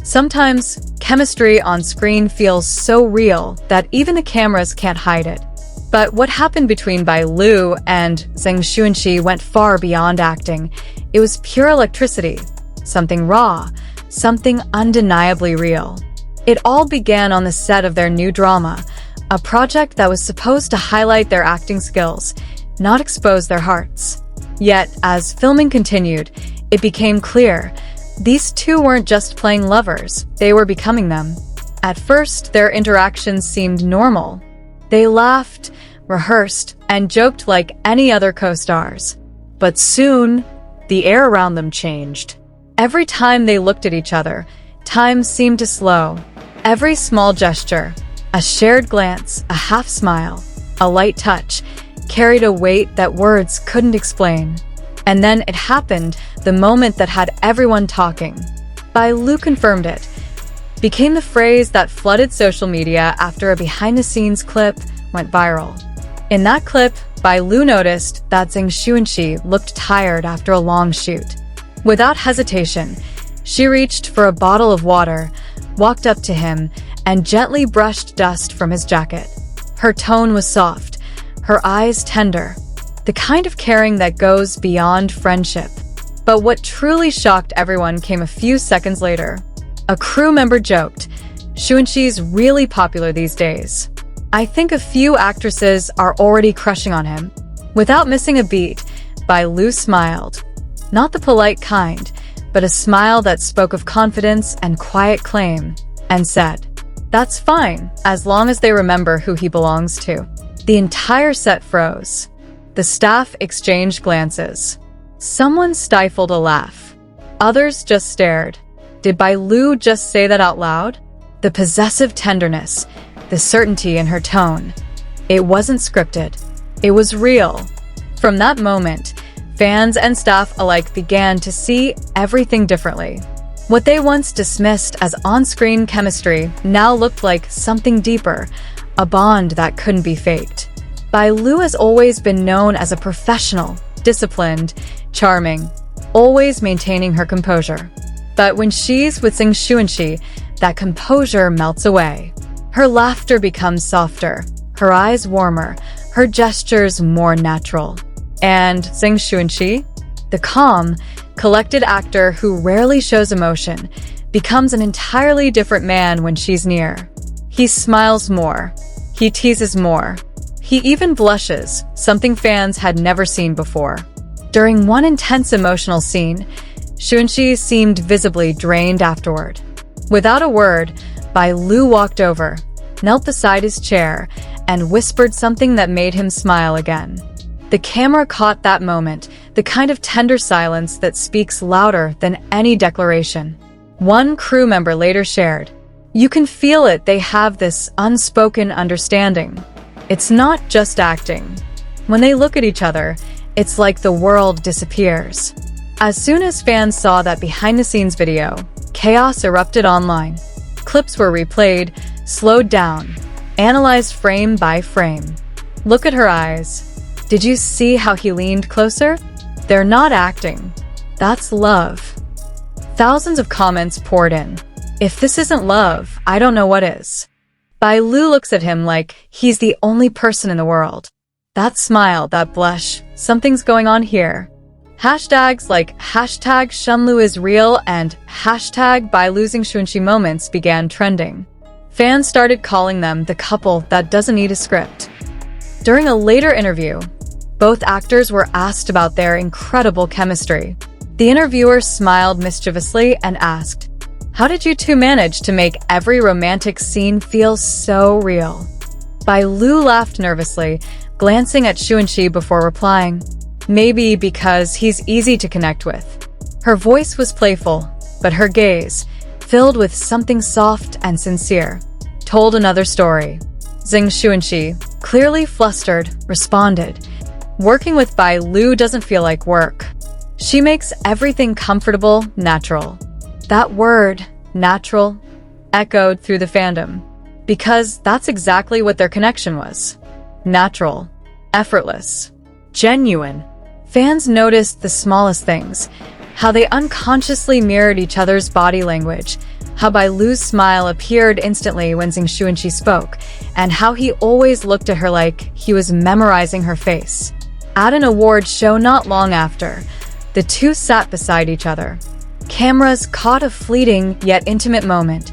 Sometimes, chemistry on screen feels so real that even the cameras can't hide it. But what happened between Bai Lu and Zeng Shunxi went far beyond acting. It was pure electricity, something raw, something undeniably real. It all began on the set of their new drama, a project that was supposed to highlight their acting skills, not expose their hearts. Yet, as filming continued, it became clear these two weren't just playing lovers, they were becoming them. At first, their interactions seemed normal. They laughed, rehearsed, and joked like any other co-stars. But soon, the air around them changed. Every time they looked at each other, time seemed to slow. Every small gesture, a shared glance, a half smile, a light touch, carried a weight that words couldn't explain. And then it happened, the moment that had everyone talking. Bai Lu confirmed it. Became the phrase that flooded social media after a behind-the-scenes clip went viral. In that clip, Bai Lu noticed that Zeng Shunxi looked tired after a long shoot. Without hesitation, she reached for a bottle of water, walked up to him, and gently brushed dust from his jacket. Her tone was soft, her eyes tender, the kind of caring that goes beyond friendship. But what truly shocked everyone came a few seconds later. A crew member joked, "Shunxi's really popular these days. I think a few actresses are already crushing on him." Without missing a beat, Bai Lu smiled. Not the polite kind, but a smile that spoke of confidence and quiet claim, and said, "That's fine, as long as they remember who he belongs to." The entire set froze. The staff exchanged glances. Someone stifled a laugh. Others just stared. Did Bai Lu just say that out loud? The possessive tenderness, the certainty in her tone. It wasn't scripted. It was real. From that moment, fans and staff alike began to see everything differently. What they once dismissed as on-screen chemistry now looked like something deeper, a bond that couldn't be faked. Bai Lu has always been known as a professional, disciplined, charming, always maintaining her composure. But when she's with Zeng Shunxi, that composure melts away. Her laughter becomes softer, her eyes warmer, her gestures more natural. And Zeng Shunxi, the calm, collected actor who rarely shows emotion, becomes an entirely different man when she's near. He smiles more. He teases more. He even blushes, something fans had never seen before. During one intense emotional scene, Shunxi seemed visibly drained afterward. Without a word, Bai Lu walked over, knelt beside his chair, and whispered something that made him smile again. The camera caught that moment, the kind of tender silence that speaks louder than any declaration. One crew member later shared, "You can feel it, they have this unspoken understanding. It's not just acting. When they look at each other, it's like the world disappears." As soon as fans saw that behind-the-scenes video, chaos erupted online. Clips were replayed, slowed down, analyzed frame by frame. Look at her eyes. Did you see how he leaned closer? They're not acting. That's love. Thousands of comments poured in. If this isn't love, I don't know what is. Bai Lu looks at him like he's the only person in the world. That smile, that blush, something's going on here. Hashtags like #Shunlu is real and #Bai Losing Shunxi moments began trending. Fans started calling them the couple that doesn't need a script. During a later interview, both actors were asked about their incredible chemistry. The interviewer smiled mischievously and asked, "How did you two manage to make every romantic scene feel so real?" Bai Lu laughed nervously, glancing at Shunxi before replying, "Maybe because he's easy to connect with." Her voice was playful, but her gaze, filled with something soft and sincere, told another story. Zeng Shunxi, clearly flustered, responded, "Working with Bai Lu doesn't feel like work. She makes everything comfortable, natural." That word, natural, echoed through the fandom, because that's exactly what their connection was. Natural, effortless, genuine. Fans noticed the smallest things, how they unconsciously mirrored each other's body language, how Bai Lu's smile appeared instantly when Zeng Shunxi spoke, and how he always looked at her like he was memorizing her face. At an awards show not long after, the two sat beside each other. Cameras caught a fleeting yet intimate moment.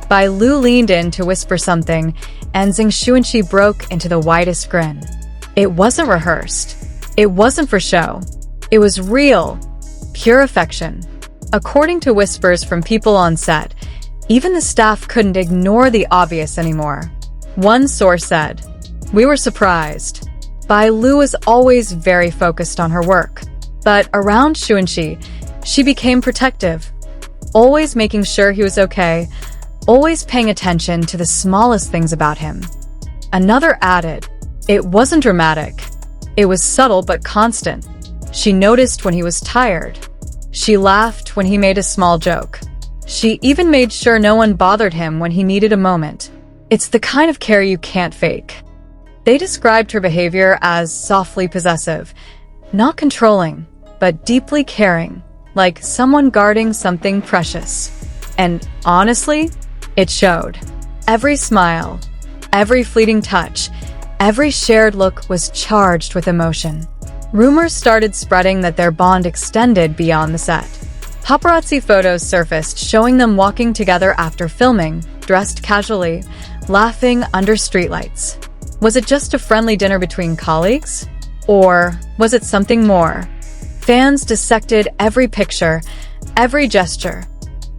Bai Lu leaned in to whisper something, and Zeng Shunxi broke into the widest grin. It wasn't rehearsed. It wasn't for show. It was real, pure affection. According to whispers from people on set, even the staff couldn't ignore the obvious anymore. One source said, "We were surprised." Bai Lu was always very focused on her work. But around Shunxi, she became protective, always making sure he was okay, always paying attention to the smallest things about him. Another added, "It wasn't dramatic. It was subtle but constant. She noticed when he was tired. She laughed when he made a small joke. She even made sure no one bothered him when he needed a moment. It's the kind of care you can't fake." They described her behavior as softly possessive, not controlling, but deeply caring, like someone guarding something precious. And honestly, it showed. Every smile, every fleeting touch, every shared look was charged with emotion. Rumors started spreading that their bond extended beyond the set. Paparazzi photos surfaced showing them walking together after filming, dressed casually, laughing under streetlights. Was it just a friendly dinner between colleagues? Or was it something more? Fans dissected every picture, every gesture.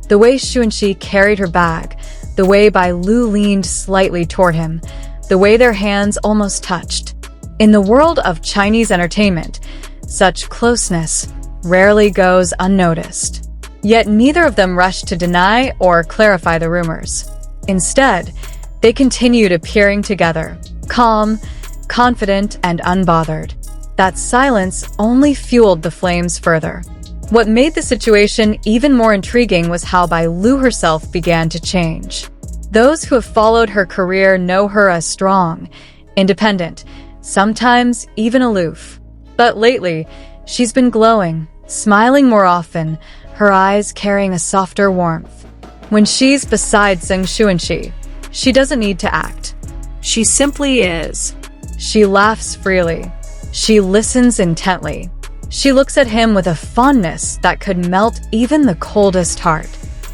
The way Shunxi carried her bag, the way Bai Lu leaned slightly toward him, the way their hands almost touched. In the world of Chinese entertainment, such closeness rarely goes unnoticed. Yet neither of them rushed to deny or clarify the rumors. Instead, they continued appearing together, calm, confident, and unbothered. That silence only fueled the flames further. What made the situation even more intriguing was how Bai Lu herself began to change. Those who have followed her career know her as strong, independent, sometimes even aloof. But lately, she's been glowing, smiling more often, her eyes carrying a softer warmth. When she's beside Zeng Shunxi, she doesn't need to act. She simply is. She laughs freely. She listens intently. She looks at him with a fondness that could melt even the coldest heart.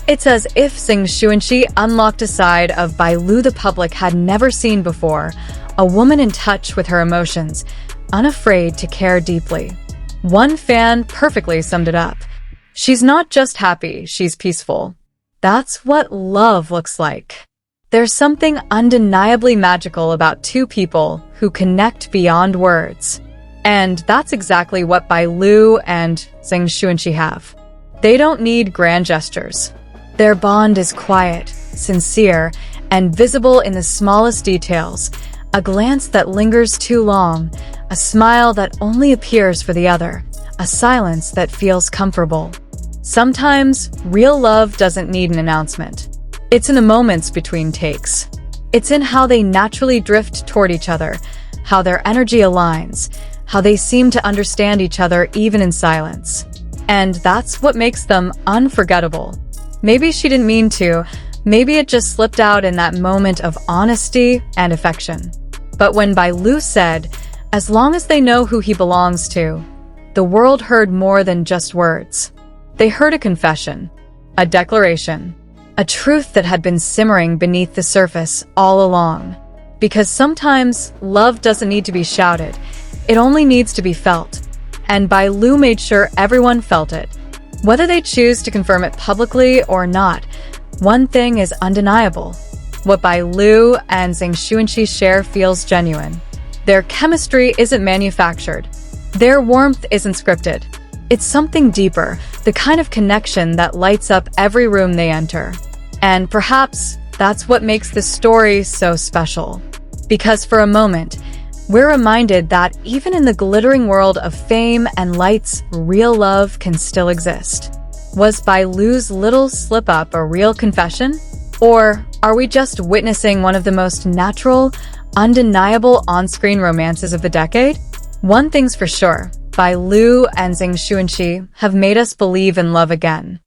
It's as if Zeng Shunxi unlocked a side of Bai Lu the public had never seen before, a woman in touch with her emotions, unafraid to care deeply. One fan perfectly summed it up. She's not just happy, she's peaceful. That's what love looks like. There's something undeniably magical about two people who connect beyond words. And that's exactly what Bai Lu and Zeng Shunxi have. They don't need grand gestures. Their bond is quiet, sincere, and visible in the smallest details. A glance that lingers too long, a smile that only appears for the other, a silence that feels comfortable. Sometimes, real love doesn't need an announcement. It's in the moments between takes. It's in how they naturally drift toward each other, how their energy aligns, how they seem to understand each other even in silence. And that's what makes them unforgettable. Maybe she didn't mean to, maybe it just slipped out in that moment of honesty and affection. But when Bai Lu said, "As long as they know who he belongs to," the world heard more than just words. They heard a confession, a declaration, a truth that had been simmering beneath the surface all along. Because sometimes love doesn't need to be shouted, it only needs to be felt. And Bai Lu made sure everyone felt it. Whether they choose to confirm it publicly or not, one thing is undeniable. What Bai Lu and Zeng Shunxi share feels genuine. Their chemistry isn't manufactured. Their warmth isn't scripted. It's something deeper, the kind of connection that lights up every room they enter. And perhaps that's what makes this story so special. Because for a moment, we're reminded that even in the glittering world of fame and lights, real love can still exist. Was Bai Lu's little slip-up a real confession? Or are we just witnessing one of the most natural, undeniable on-screen romances of the decade? One thing's for sure, Bai Lu and Zeng Shunxi have made us believe in love again.